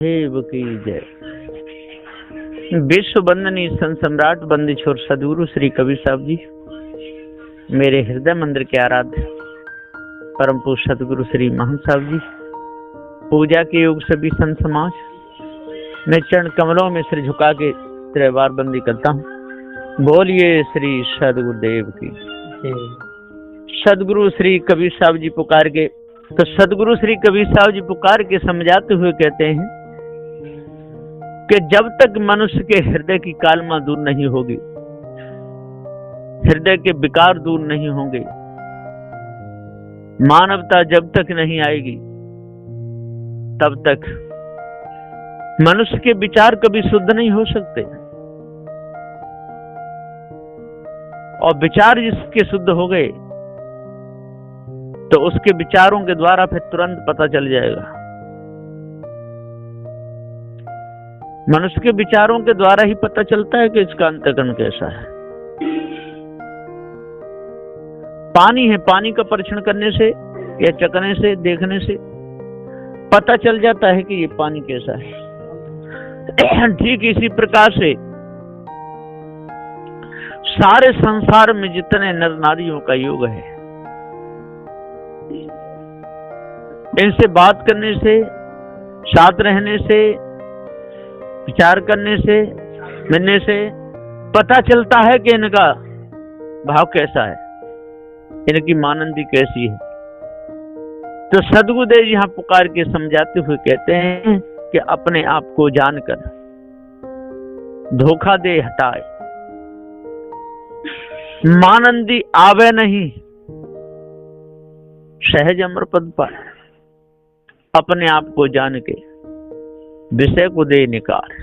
देव की जय। विश्व वंदनीय संत सम्राट बंदी छोर सदगुरु श्री कबीर साहब जी, मेरे हृदय मंदिर के आराध्य परम पूज्य सदगुरु श्री महंत साहब जी, पूजा के योग सभी संत समाज, मैं चरण कमलों में सिर झुका के त्रिवार बंदी करता हूँ। बोलिए श्री सदगुरुदेव की। सदगुरु श्री कबीर साहब जी पुकार के, तो सदगुरु श्री कबीर साहब जी पुकार के समझाते हुए कहते हैं कि जब तक मनुष्य के हृदय की कालमा दूर नहीं होगी, हृदय के विकार दूर नहीं होंगे, मानवता जब तक नहीं आएगी, तब तक मनुष्य के विचार कभी शुद्ध नहीं हो सकते। और विचार जिसके शुद्ध हो गए तो उसके विचारों के द्वारा फिर तुरंत पता चल जाएगा। मनुष्य के विचारों के द्वारा ही पता चलता है कि इसका अंतःकरण कैसा है। पानी है, पानी का परीक्षण करने से या चखने से, देखने से पता चल जाता है कि ये पानी कैसा है। ठीक इसी प्रकार से सारे संसार में जितने नर नारियों का योग है, इनसे बात करने से, साथ रहने से, विचार करने से, मिलने से पता चलता है कि इनका भाव कैसा है, इनकी मानंदी कैसी है। तो सदगुरुदेव यहाँ पुकार के समझाते हुए कहते हैं कि अपने आप को जानकर धोखा दे हटाए, मानंदी आवे नहीं, सहज अमर पद पाए। अपने आप को जान के विषय को दे निकार,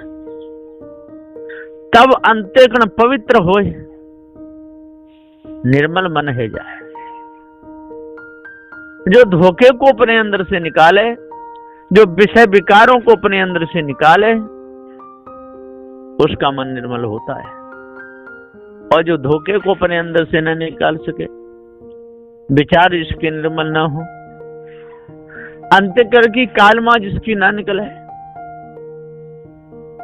तब अंतःकरण पवित्र होए, निर्मल मन है जाए। जो धोखे को अपने अंदर से निकाले, जो विषय विकारों को अपने अंदर से निकाले, उसका मन निर्मल होता है। और जो धोखे को अपने अंदर से न निकाल सके, विचार जिसके निर्मल न हो, अंतःकरण की कालमा जिसकी ना निकले,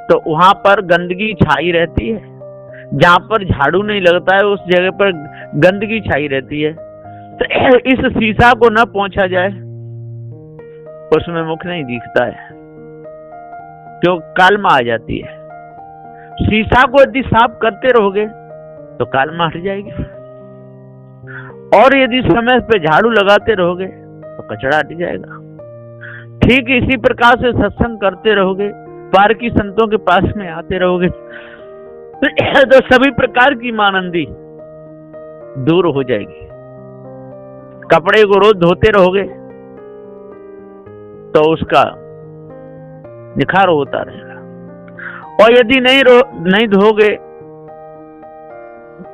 तो वहां पर गंदगी छाई रहती है। जहां पर झाड़ू नहीं लगता है उस जगह पर गंदगी छाई रहती है। तो इस शीशा को न पहुंचा जाए, उसमें मुख नहीं दिखता है, क्यों? कालमा आ जाती है। शीशा को यदि साफ करते रहोगे तो कालमा हट जाएगी, और यदि समय पे झाड़ू लगाते रहोगे तो कचरा हट जाएगा। ठीक इसी प्रकार से सत्संग करते रहोगे, पारकी संतों के पास में आते रहोगे, तो सभी प्रकार की मानंदी दूर हो जाएगी। कपड़े को रोज धोते रहोगे तो उसका निखार होता रहेगा, और यदि नहीं धोगे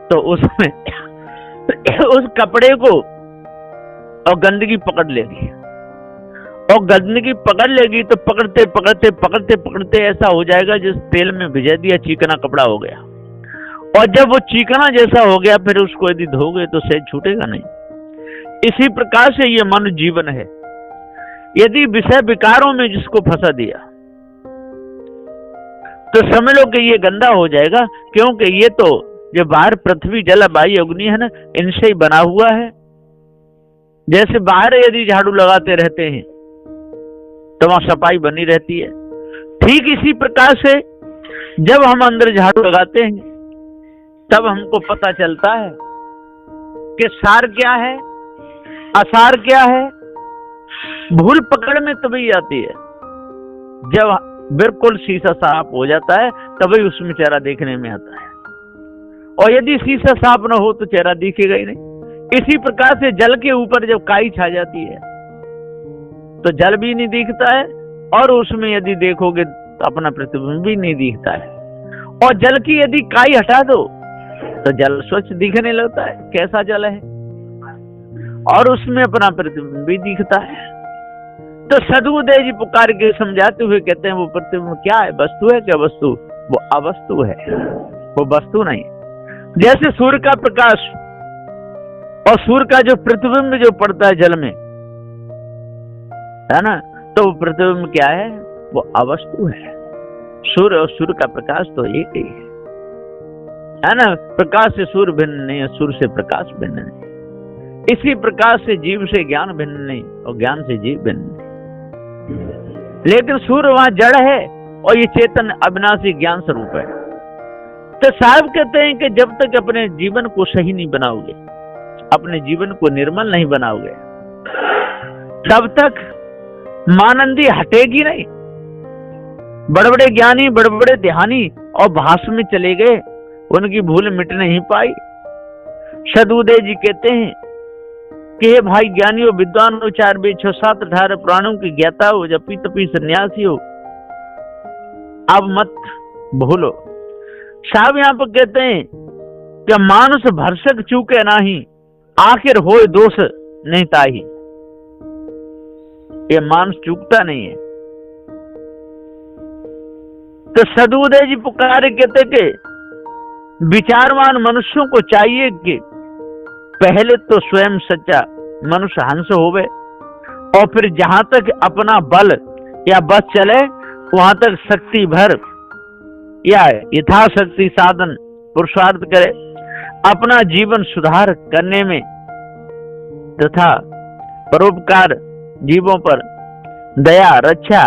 तो उसमें उस कपड़े को और गंदगी पकड़ लेगी, और गंदगी पकड़ लेगी तो पकड़ते पकड़ते पकड़ते पकड़ते ऐसा हो जाएगा जिस तेल में भिजा दिया चिकना कपड़ा हो गया। और जब वो चिकना जैसा हो गया, फिर उसको यदि धोगे तो सहज छूटेगा नहीं। इसी प्रकार से ये मनुष्य जीवन है। यदि विषय विकारों में जिसको फंसा दिया तो समझ लो कि ये गंदा हो जाएगा, क्योंकि ये तो जो बाहर पृथ्वी जल वायु अग्नि है ना, इनसे ही बना हुआ है। जैसे बाहर यदि झाड़ू लगाते रहते हैं तो वहां सफाई बनी रहती है, ठीक इसी प्रकार से जब हम अंदर झाड़ू लगाते हैं तब हमको पता चलता है कि सार क्या है, असार क्या है। भूल पकड़ में तभी आती है जब बिल्कुल शीशा साफ हो जाता है, तभी उसमें चेहरा देखने में आता है। और यदि शीशा साफ न हो तो चेहरा दिखेगा ही नहीं। इसी प्रकार से जल के ऊपर जब काई छा जाती है तो जल भी नहीं दिखता है, और उसमें यदि देखोगे तो अपना प्रतिबिंब भी नहीं दिखता है। और जल की यदि काई हटा दो तो जल स्वच्छ दिखने लगता है, कैसा जल है, और उसमें अपना प्रतिबिंब भी दिखता है। तो सदगुरुदेव जी पुकार के समझाते हुए कहते हैं, वो प्रतिबिंब क्या है? वस्तु है क्या? वस्तु वो अवस्तु है, वो वस्तु नहीं। जैसे सूर्य का प्रकाश और सूर्य का जो प्रतिबिंब जो पड़ता है जल में, है ना, तो प्रतिबिंब क्या है? वो अवस्तु है। सूर्य और सूर्य का प्रकाश तो एक ही है ना। प्रकाश से सूर्य भिन्न नहीं है, सूर्य से प्रकाश भिन्न नहीं। इसी प्रकाश से जीव से ज्ञान भिन्न नहीं और ज्ञान से जीव भिन्न नहीं। लेकिन सूर्य वहां जड़ है और ये चेतन अविनाशी ज्ञान स्वरूप है। तो साहब कहते हैं कि जब तक अपने जीवन को सही नहीं बनाओगे, अपने जीवन को निर्मल नहीं बनाओगे, तब तक मानंदी हटेगी नहीं। बड़े बड़े ज्ञानी, बड़े बड़े ध्यानी और भाष में चले गए, उनकी भूल मिट नहीं पाई। सदुदय जी कहते हैं कि हे भाई ज्ञानियों, विद्वान हो, 4 वेद 6 7 18 पुराणों की ज्ञाता हो, जपी तपी सन्यासी हो, अब मत भूलो। साहब यहाँ पर कहते हैं कि मानुष भरसक चूके नाही, आखिर होए दोष नहीं ताही। ये मानुष चूकता नहीं है। तो सदुदय जी पुकारे कहते कि विचारवान मनुष्यों को चाहिए कि पहले तो स्वयं सच्चा मनुष्य हंस होवे और फिर जहां तक अपना बल या बस चले वहां तक शक्ति भर या यथाशक्ति साधन पुरुषार्थ करे, अपना जीवन सुधार करने में तथा परोपकार जीवों पर दया रक्षा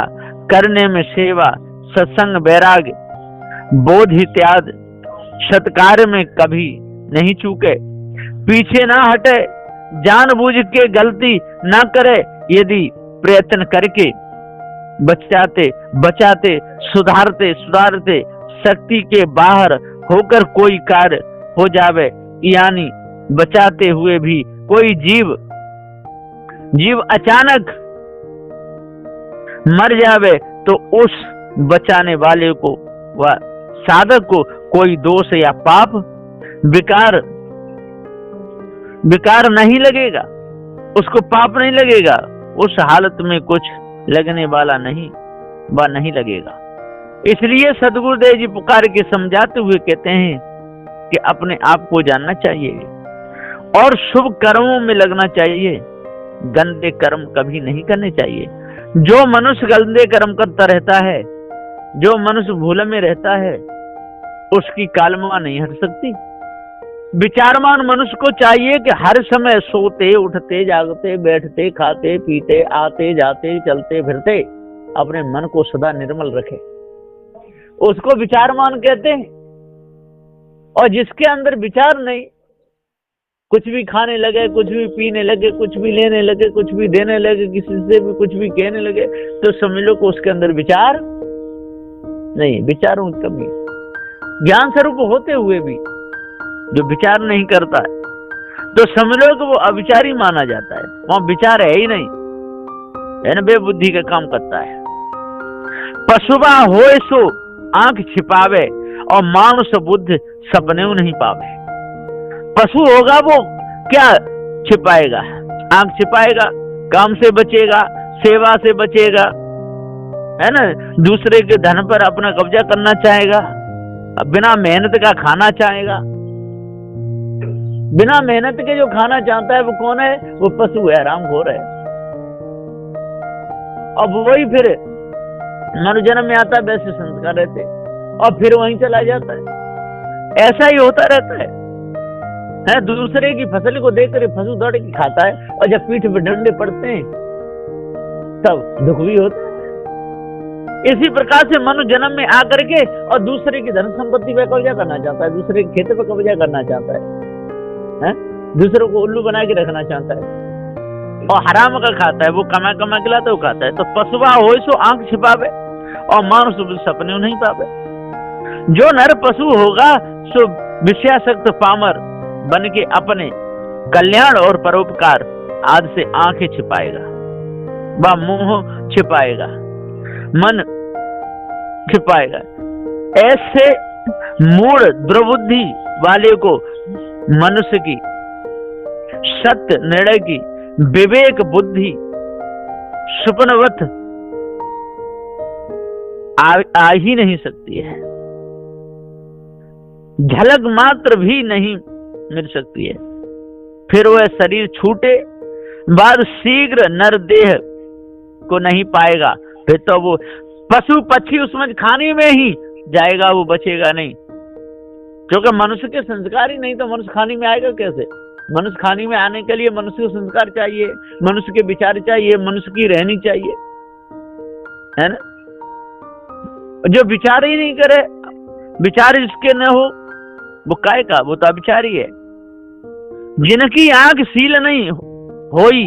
करने में सेवा सत्संग वैराग्य बोध इत्यादि सत्कार्य में कभी नहीं चूके, पीछे ना हटे, जानबूझ के गलती ना करे, यदि प्रयत्न करके बचाते सुधारते शक्ति के बाहर होकर कोई कार्य हो जावे, यानी बचाते हुए भी कोई जीव अचानक मर जावे तो उस बचाने वाले को व साधक को कोई दोष या पाप विकार नहीं लगेगा, उसको पाप नहीं लगेगा, उस हालत में कुछ लगने वाला नहीं लगेगा। इसलिए सदगुरुदेव जी पुकार के समझाते हुए कहते हैं कि अपने आप को जानना चाहिए और शुभ कर्मों में लगना चाहिए, गंदे कर्म कभी नहीं करने चाहिए। जो मनुष्य गंदे कर्म करता रहता है, जो मनुष्य भूल में रहता है, उसकी कालमा नहीं हट सकती। विचारमान मनुष्य को चाहिए कि हर समय सोते उठते जागते बैठते खाते पीते आते जाते चलते फिरते अपने मन को सदा निर्मल रखे, उसको विचारमान कहते हैं। और जिसके अंदर विचार नहीं, कुछ भी खाने लगे, कुछ भी पीने लगे, कुछ भी लेने लगे, कुछ भी देने लगे, किसी से भी कुछ भी कहने लगे, तो समझ लो कि उसके अंदर विचार नहीं, विचारों की कमी। ज्ञान स्वरूप होते हुए भी जो विचार नहीं करता है तो समझ लो कि वो अविचारी माना जाता है, वहां विचार है ही नहीं, है ना, बेबुद्धि का काम करता है। पशुबा होए सो आंख छिपावे और मानुष बुद्धि सपने नहीं पावे। पशु होगा वो क्या छिपाएगा, आंख छिपाएगा, काम से बचेगा, सेवा से बचेगा, है ना, दूसरे के धन पर अपना कब्जा करना चाहेगा, बिना मेहनत का खाना चाहेगा। बिना मेहनत के जो खाना चाहता है वो कौन है? वो पशु है, हरामखोर है। अब वही फिर मनुजन्म में आता है, वैसे संस्कार रहते और फिर वहीं चला जाता है। ऐसा ही होता रहता है। दूसरे की फसल को देखकर पशु दौड़ के खाता है और जब पीठ पे डंडे पड़ते हैं तब दुख भी होता है। इसी प्रकार से मनु जन्म में आकर के और दूसरे की धन संपत्ति पे कब्जा करना चाहता है, दूसरे के खेत पे कब्जा करना चाहता है, दूसरों को उल्लू बना के रखना चाहता है और हराम का खाता है, वो कमा कमा के लाता है, वो खाता है। तो पशुआ हो सो आंख छिपावे और मानुष सपने नहीं पावे। जो नर पशु होगा सो विषयासक्त पामर बन के अपने कल्याण और परोपकार आदि से आंखें छिपाएगा, व मुंह छिपाएगा, मन छिपाएगा। ऐसे मूढ़ दुर्बुद्धि वाले को मनुष्य की सत्य निर्णय की विवेक बुद्धि सुपनवत आ ही नहीं सकती है, झलक मात्र भी नहीं मिल सकती है। फिर वह शरीर छूटे बाद शीघ्र नर देह को नहीं पाएगा, फिर तो वो पशु पक्षी उसमें खाने में ही जाएगा, वो बचेगा नहीं, क्योंकि मनुष्य के संस्कार ही नहीं तो मनुष्य खाने में आएगा कैसे? मनुष्य खाने में आने के लिए मनुष्य को संस्कार चाहिए, मनुष्य के विचार चाहिए, मनुष्य की रहनी चाहिए, है ना? जो विचार ही नहीं करे, विचार जिसके न हो वो काय का, वो तो अविचारी है। जिनकी आंख सील नहीं होई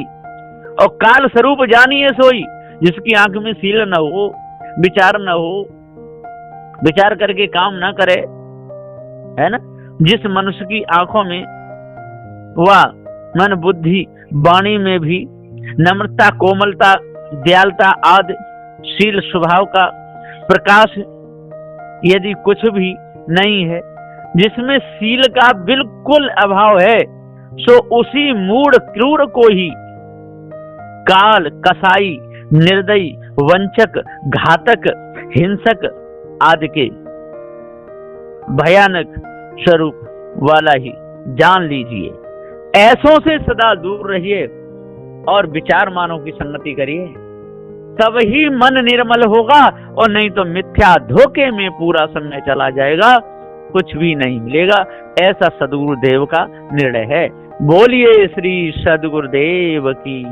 और काल स्वरूप जानिए सोई, जिसकी आंख में सील न हो, विचार न हो, विचार करके काम ना करे, है ना, जिस मनुष्य की आंखों में वह मन बुद्धि वाणी में भी नम्रता, कोमलता, दयालुता आदि शील स्वभाव का प्रकाश यदि कुछ भी नहीं है, जिसमें शील का बिल्कुल अभाव है, सो उसी मूढ़ क्रूर को ही काल, कसाई, निर्दयी, वंचक, घातक, हिंसक आदि के भयानक स्वरूप वाला ही जान लीजिए। ऐसों से सदा दूर रहिए और विचार मानों की संगति करिए, तब ही मन निर्मल होगा, और नहीं तो मिथ्या धोखे में पूरा समय चला जाएगा, कुछ भी नहीं मिलेगा। ऐसा सद्गुरुदेव का निर्णय है। बोलिए श्री सद्गुरुदेव की।